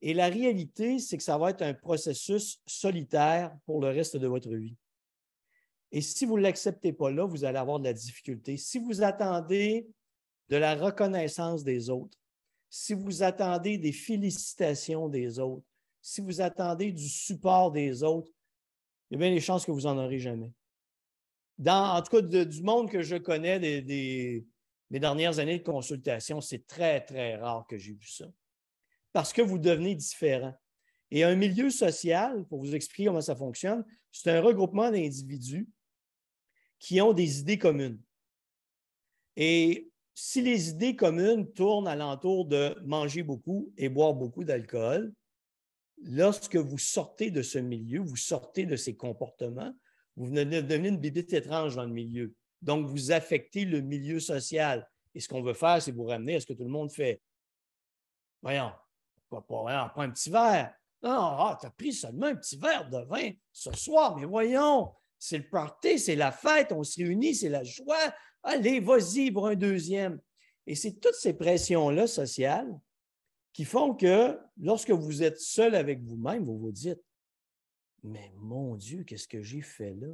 Et la réalité, c'est que ça va être un processus solitaire pour le reste de votre vie. Et si vous ne l'acceptez pas là, vous allez avoir de la difficulté. Si vous attendez de la reconnaissance des autres, si vous attendez des félicitations des autres, si vous attendez du support des autres, il y a bien des chances que vous n'en aurez jamais. En tout cas, du monde que je connais des dernières années de consultation, c'est très, très rare que j'ai vu ça. Parce que vous devenez différent. Et un milieu social, pour vous expliquer comment ça fonctionne, c'est un regroupement d'individus qui ont des idées communes. Et si les idées communes tournent alentour de manger beaucoup et boire beaucoup d'alcool, lorsque vous sortez de ce milieu, vous sortez de ces comportements, vous devenez une bibite étrange dans le milieu. Donc, vous affectez le milieu social. Et ce qu'on veut faire, c'est vous ramener à ce que tout le monde fait. Voyons, prends un petit verre. Non, tu as pris seulement un petit verre de vin ce soir, mais voyons, c'est le party, c'est la fête, on se réunit, c'est la joie. Allez, vas-y pour un deuxième. Et c'est toutes ces pressions-là sociales qui font que lorsque vous êtes seul avec vous-même, vous vous dites, mais mon Dieu, qu'est-ce que j'ai fait là?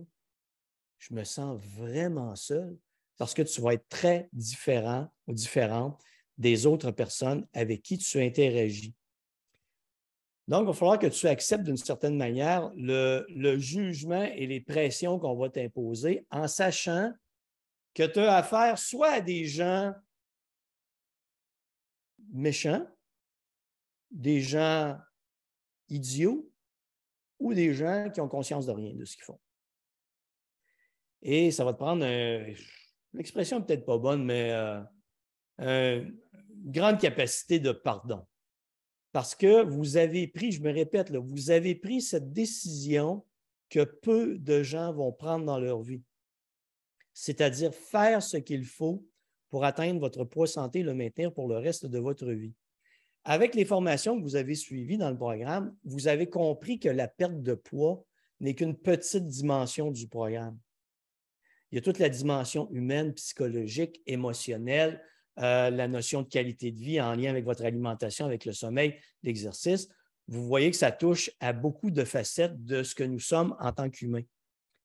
Je me sens vraiment seul parce que tu vas être très différent ou différente des autres personnes avec qui tu interagis. Donc, il va falloir que tu acceptes d'une certaine manière le jugement et les pressions qu'on va t'imposer en sachant que tu as affaire soit à des gens méchants, des gens idiots ou des gens qui ont conscience de rien de ce qu'ils font. Et ça va te prendre, l'expression n'est peut-être pas bonne, mais une grande capacité de pardon. Parce que vous avez pris, je me répète, là, vous avez pris cette décision que peu de gens vont prendre dans leur vie. C'est-à-dire faire ce qu'il faut pour atteindre votre poids santé et le maintenir pour le reste de votre vie. Avec les formations que vous avez suivies dans le programme, vous avez compris que la perte de poids n'est qu'une petite dimension du programme. Il y a toute la dimension humaine, psychologique, émotionnelle, la notion de qualité de vie en lien avec votre alimentation, avec le sommeil, l'exercice. Vous voyez que ça touche à beaucoup de facettes de ce que nous sommes en tant qu'humains.